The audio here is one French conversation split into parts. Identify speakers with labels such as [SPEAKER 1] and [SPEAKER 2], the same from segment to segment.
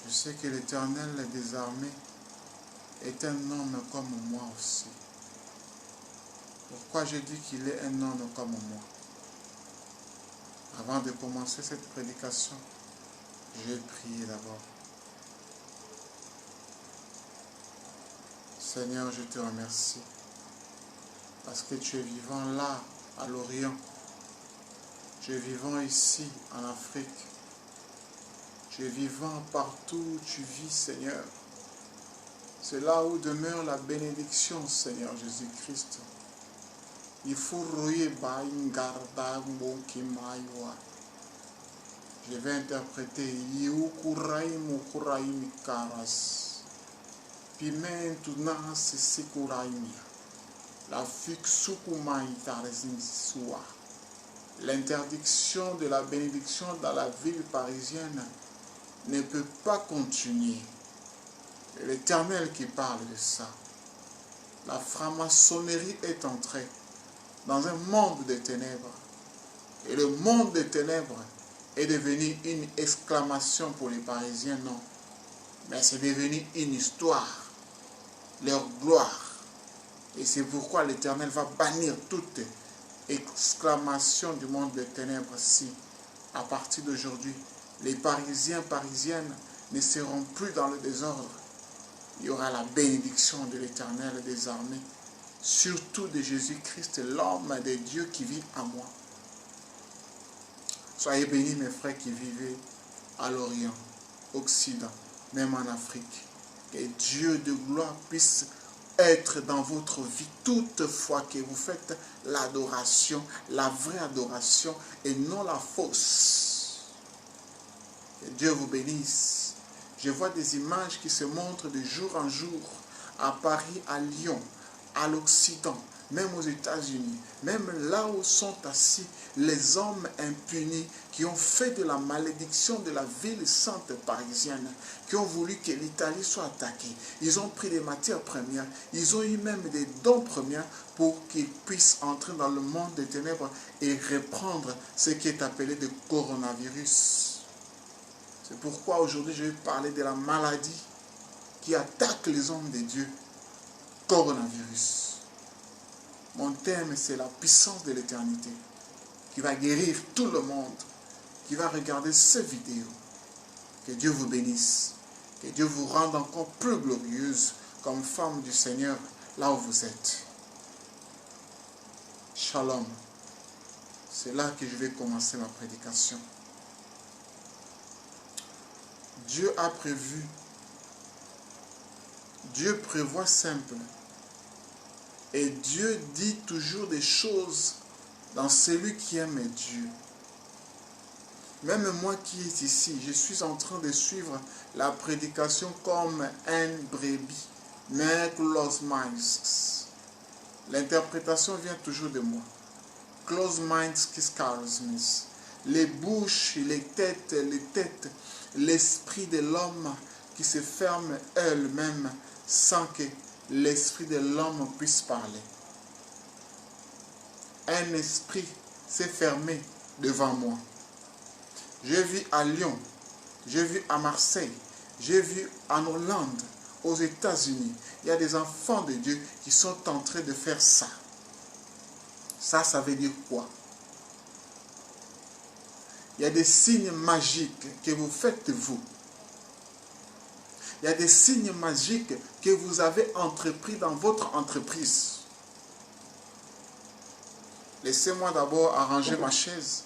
[SPEAKER 1] Je sais que l'Éternel des armées est un homme comme moi aussi. Pourquoi je dis qu'il est un homme comme moi? Avant de commencer cette prédication, je vais prier d'abord. Seigneur, je te remercie parce que tu es vivant là, à l'Orient. Tu es vivant ici, en Afrique. Tu es vivant partout où tu vis, Seigneur. C'est là où demeure la bénédiction, Seigneur Jésus-Christ. Il faut je vais interpréter l'interdiction de la bénédiction dans la ville parisienne ne peut pas continuer. C'est l'Éternel qui parle de ça. La franc-maçonnerie est entrée dans un monde de ténèbres. Et le monde des ténèbres est devenu une exclamation pour les Parisiens, non. Mais c'est devenu une histoire, leur gloire. Et c'est pourquoi l'Éternel va bannir toute exclamation du monde des ténèbres si, à partir d'aujourd'hui, les Parisiens, Parisiennes ne seront plus dans le désordre. Il y aura la bénédiction de l'Éternel des armées, surtout de Jésus-Christ, l'homme de Dieu qui vit en moi. Soyez bénis mes frères qui vivent à l'Orient, Occident, même en Afrique. Que Dieu de gloire puisse être dans votre vie toutefois que vous faites l'adoration, la vraie adoration et non la fausse. Que Dieu vous bénisse. Je vois des images qui se montrent de jour en jour à Paris, à Lyon, à l'Occident, même aux États-Unis, même là où sont assis les hommes impunis qui ont fait de la malédiction de la ville sainte parisienne, qui ont voulu que l'Italie soit attaquée. Ils ont pris des matières premières, ils ont eu même des dons premiers pour qu'ils puissent entrer dans le monde des ténèbres et reprendre ce qui est appelé le coronavirus. C'est pourquoi aujourd'hui je vais parler de la maladie qui attaque les hommes de Dieu, coronavirus. Mon thème, c'est la puissance de l'éternité qui va guérir tout le monde, qui va regarder cette vidéo. Que Dieu vous bénisse, que Dieu vous rende encore plus glorieuse comme femme du Seigneur là où vous êtes. Shalom. C'est là que je vais commencer ma prédication. Dieu a prévu, Dieu prévoit simple. Et Dieu dit toujours des choses dans celui qui aime Dieu. Même moi qui est ici, je suis en train de suivre la prédication comme un brebis. Mais close minds. L'interprétation vient toujours de moi. Close minds qui scares me. Les bouches, les têtes, l'esprit de l'homme qui se ferme elles-mêmes sans que l'esprit de l'homme puisse parler. Un esprit s'est fermé devant moi. J'ai vu à Lyon, j'ai vu à Marseille, j'ai vu en Hollande, aux États-Unis. Il y a des enfants de Dieu qui sont en train de faire ça. Ça veut dire quoi? Il y a des signes magiques que vous faites vous. Il y a des signes magiques que vous avez entrepris dans votre entreprise. Laissez-moi d'abord arranger ma chaise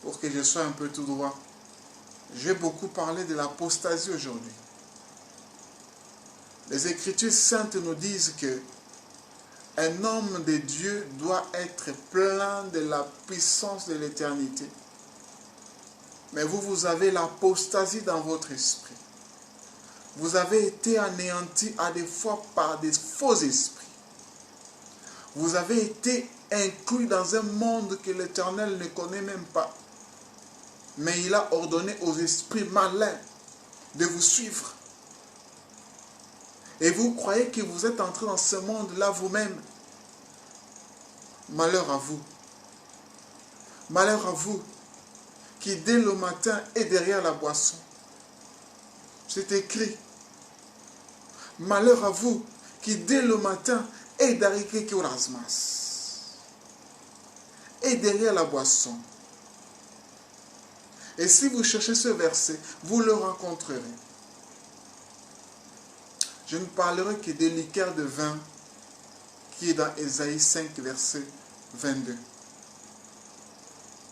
[SPEAKER 1] pour que je sois un peu tout droit. Je vais beaucoup parler de l'apostasie aujourd'hui. Les Écritures saintes nous disent que un homme de Dieu doit être plein de la puissance de l'éternité. Mais vous avez l'apostasie dans votre esprit. Vous avez été anéanti à des fois par des faux esprits. Vous avez été inclus dans un monde que l'Éternel ne connaît même pas. Mais il a ordonné aux esprits malins de vous suivre. Et vous croyez que vous êtes entré dans ce monde-là vous-même. Malheur à vous. Malheur à vous qui dès le matin est derrière la boisson. Vous C'est écrit. Malheur à vous qui dès le matin est d'arriver au rasmas. Et derrière la boisson. Et si vous cherchez ce verset, vous le rencontrerez. Je ne parlerai que des liqueurs de vin qui est dans Ésaïe 5, verset 22.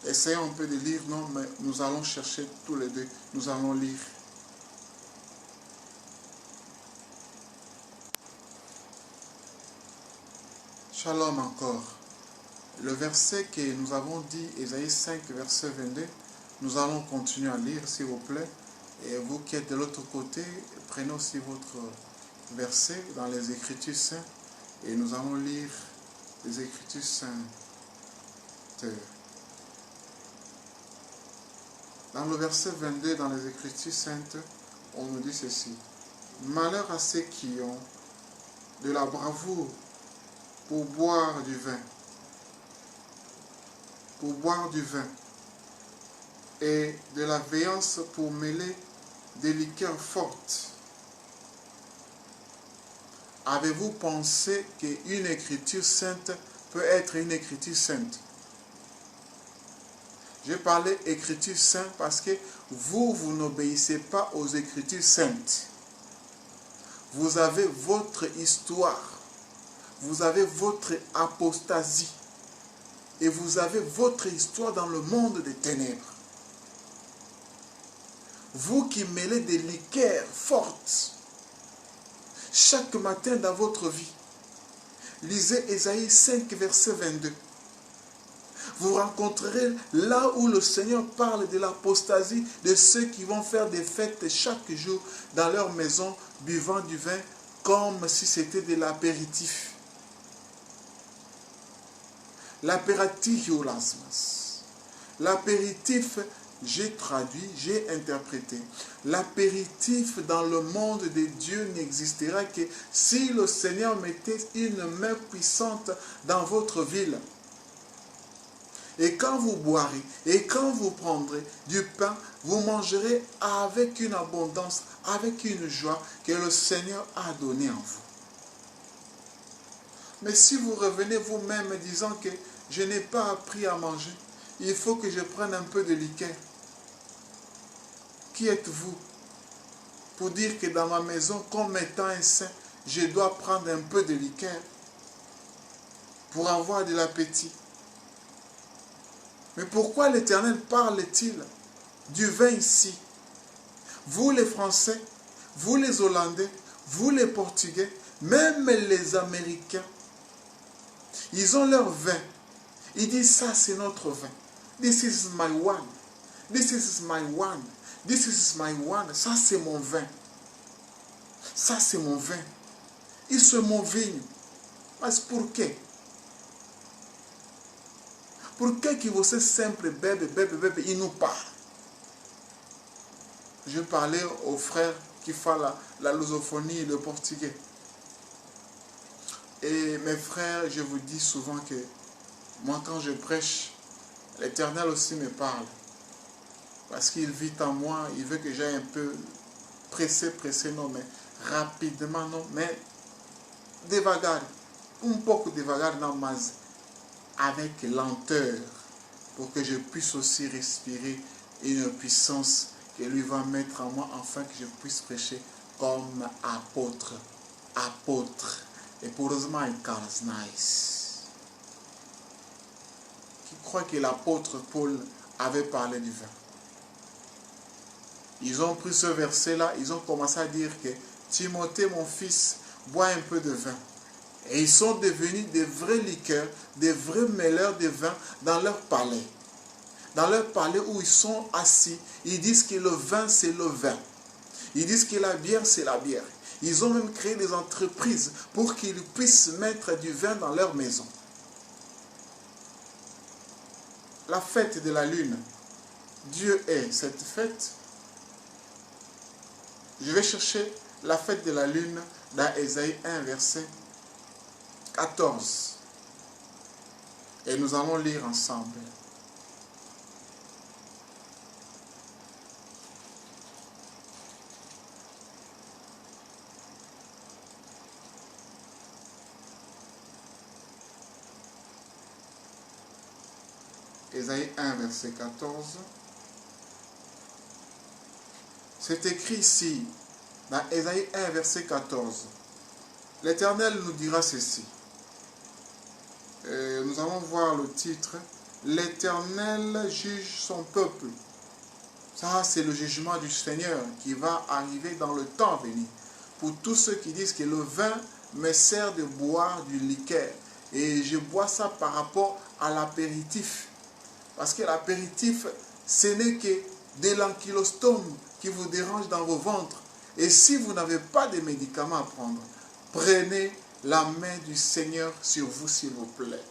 [SPEAKER 1] Essayons un peu de lire, non, mais nous allons chercher tous les deux. Nous allons lire. Shalom encore. Le verset que nous avons dit, Ésaïe 5, verset 22, nous allons continuer à lire, s'il vous plaît. Et vous qui êtes de l'autre côté, prenez aussi votre verset dans les Écritures saintes. Et nous allons lire les Écritures saintes. Dans le verset 22, dans les Écritures saintes, on nous dit ceci. Malheur à ceux qui ont de la bravoure pour boire du vin. Pour boire du vin. Et de la véhéance pour mêler des liqueurs fortes. Avez-vous pensé qu'une écriture sainte peut être une écriture sainte? Je parlais écriture sainte parce que vous n'obéissez pas aux écritures saintes. Vous avez votre histoire. Vous avez votre apostasie. Et vous avez votre histoire dans le monde des ténèbres. Vous qui mêlez des liqueurs fortes chaque matin dans votre vie. Lisez Ésaïe 5, verset 22. Vous rencontrerez là où le Seigneur parle de l'apostasie de ceux qui vont faire des fêtes chaque jour dans leur maison, buvant du vin comme si c'était de l'apéritif. L'apéritif, l'apéritif, j'ai traduit, j'ai interprété. L'apéritif dans le monde de Dieu n'existera que si le Seigneur mettait une main puissante dans votre ville. Et quand vous boirez, et quand vous prendrez du pain, vous mangerez avec une abondance, avec une joie que le Seigneur a donnée en vous. Mais si vous revenez vous-même disant que je n'ai pas appris à manger, il faut que je prenne un peu de liqueur. Qui êtes-vous pour dire que dans ma maison, comme étant un saint, je dois prendre un peu de liqueur pour avoir de l'appétit? Mais pourquoi l'Éternel parle-t-il du vin ici? Vous les Français, vous les Hollandais, vous les Portugais, même les Américains, ils ont leur vin. Ils disent ça c'est notre vin. This is my one. This is my one. This is my one. Ça c'est mon vin. Ça c'est mon vin. Isso é mon vinho. Mas por quê? Por que você sempre bebe, bebe, bebe e não para? Je parlais aux frères qui font la lusophonie et le portugais. Et mes frères, je vous dis souvent que moi quand je prêche, l'Éternel aussi me parle. Parce qu'il vit en moi, il veut que j'aille un peu pressé, non, mais rapidement, non, mais devagar, un pouco devagar, non, mais avec lenteur, pour que je puisse aussi respirer une puissance que lui va mettre en moi, afin que je puisse prêcher comme apôtre. Apôtre. Et pour heureusement, il Carlos Nice. Qui croit que l'apôtre Paul avait parlé du vin. Ils ont pris ce verset-là, ils ont commencé à dire que Timothée, mon fils, bois un peu de vin. Et ils sont devenus des vrais liqueurs, des vrais mêleurs de vin dans leur palais. Dans leur palais où ils sont assis, ils disent que le vin, c'est le vin. Ils disent que la bière, c'est la bière. Ils ont même créé des entreprises pour qu'ils puissent mettre du vin dans leur maison. La fête de la lune. Dieu est cette fête. Je vais chercher la fête de la lune dans Ésaïe 1, verset 14. Et nous allons lire ensemble. Ésaïe 1, verset 14. C'est écrit ici, dans Ésaïe 1, verset 14. L'Éternel nous dira ceci. Nous allons voir le titre. L'Éternel juge son peuple. Ça, c'est le jugement du Seigneur qui va arriver dans le temps venu. Pour tous ceux qui disent que le vin me sert de boire du liqueur. Et je bois ça par rapport à l'apéritif. Parce que l'apéritif, ce n'est que de l'ankylostome qui vous dérange dans vos ventres. Et si vous n'avez pas de médicaments à prendre, prenez la main du Seigneur sur vous, s'il vous plaît.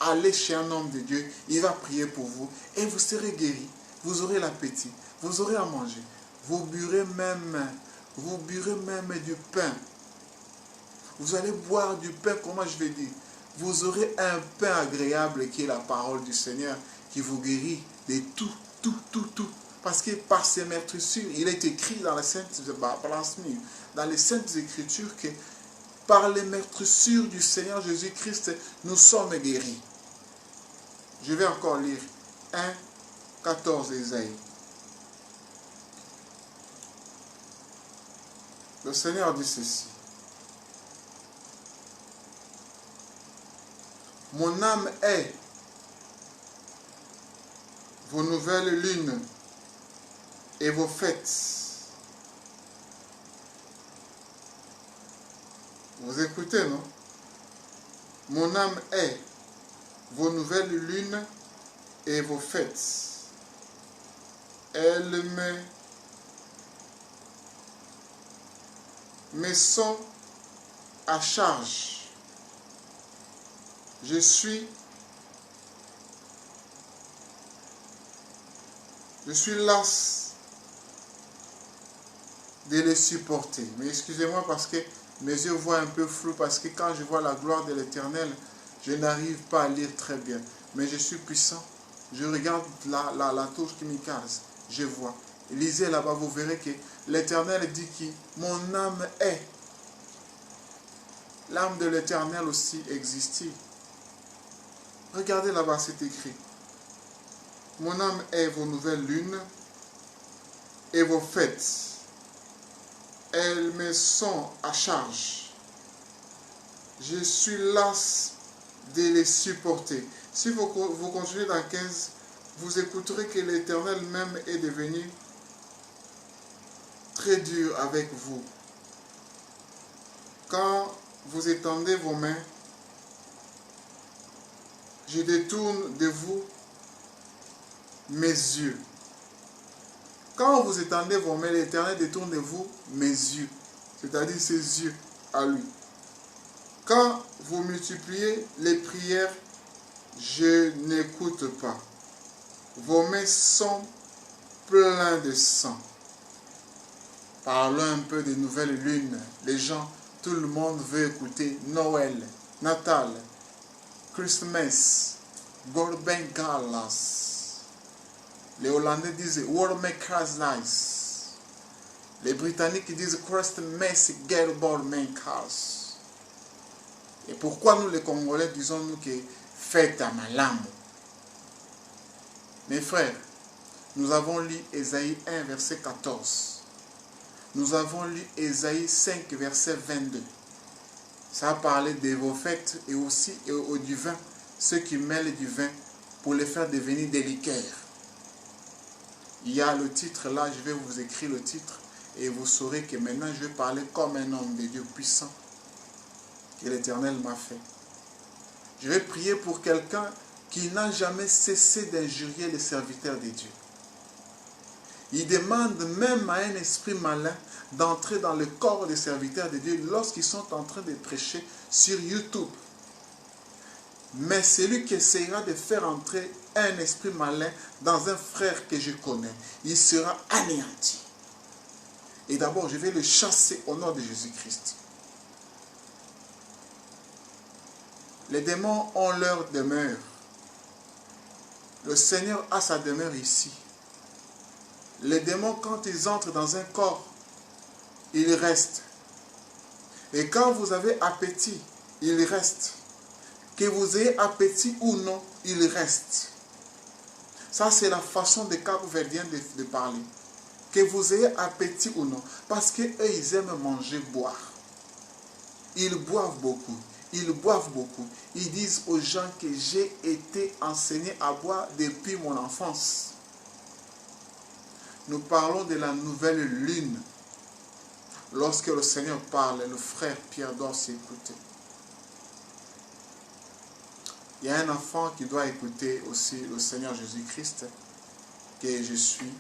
[SPEAKER 1] Allez chez un homme de Dieu, il va prier pour vous et vous serez guéris. Vous aurez l'appétit, vous aurez à manger. Vous burez même du pain. Vous allez boire du pain, comment je vais dire? Vous aurez un pain agréable qui est la parole du Seigneur qui vous guérit de tout. Parce que par ces meurtrissures, il est écrit dans les Saintes Écritures que par les meurtrissures du Seigneur Jésus-Christ, nous sommes guéris. Je vais encore lire 1, 14 Ésaïe. Le Seigneur dit ceci. Mon âme est vos nouvelles lunes et vos fêtes. Vous écoutez, non? Mon âme est vos nouvelles lunes et vos fêtes. Elles me sont à charge. Je suis las de les supporter. Mais excusez-moi parce que mes yeux voient un peu flou, parce que quand je vois la gloire de l'Éternel, je n'arrive pas à lire très bien. Mais je suis puissant. Je regarde la touche qui m'écrase. Je vois. Lisez là-bas, vous verrez que l'Éternel dit que mon âme est. L'âme de l'Éternel aussi existe. Regardez là-bas, c'est écrit. Mon âme est vos nouvelles lunes et vos fêtes. Elles me sont à charge. Je suis las de les supporter. Si vous continuez dans 15, vous écouterez que l'Éternel même est devenu très dur avec vous. Quand vous étendez vos mains, je détourne de vous mes yeux. Quand vous étendez vos mains, l'Éternel détourne de vous mes yeux, c'est-à-dire ses yeux à lui. Quand vous multipliez les prières, je n'écoute pas. Vos mains sont pleines de sang. Parlons un peu des nouvelles lunes. Les gens, tout le monde veut écouter Noël, Natal, Christmas, Gorbengalas. Les Hollandais disent World Makers Nice. Les Britanniques disent Christmas Gerbormenkers. Et pourquoi nous les Congolais disons-nous que fête à Malam? Mes frères, nous avons lu Ésaïe 1, verset 14. Nous avons lu Ésaïe 5, verset 22. Ça a parlé de vos fêtes et aussi du vin. Ceux qui mêlent du vin pour les faire devenir des liqueurs. Il y a le titre là, je vais vous écrire le titre. Et vous saurez que maintenant je vais parler comme un homme de Dieu puissant. Que l'Éternel m'a fait. Je vais prier pour quelqu'un qui n'a jamais cessé d'injurier les serviteurs de Dieu. Il demande même à un esprit malin d'entrer dans le corps des serviteurs de Dieu lorsqu'ils sont en train de prêcher sur YouTube. Mais celui qui essaiera de faire entrer un esprit malin dans un frère que je connais, il sera anéanti. Et d'abord, je vais le chasser au nom de Jésus-Christ. Les démons ont leur demeure. Le Seigneur a sa demeure ici. Les démons, quand ils entrent dans un corps, ils restent. Et quand vous avez appétit, ils restent. Que vous ayez appétit ou non, ils restent. Ça, c'est la façon des Cap-Verdiens de parler. Que vous ayez appétit ou non. Parce qu'eux, ils aiment manger, boire. Ils boivent beaucoup. Ils boivent beaucoup. Ils disent aux gens que j'ai été enseigné à boire depuis mon enfance. Nous parlons de la nouvelle lune. Lorsque le Seigneur parle, le frère Pierre doit s'écouter. Il y a un enfant qui doit écouter aussi le Seigneur Jésus-Christ, que je suis.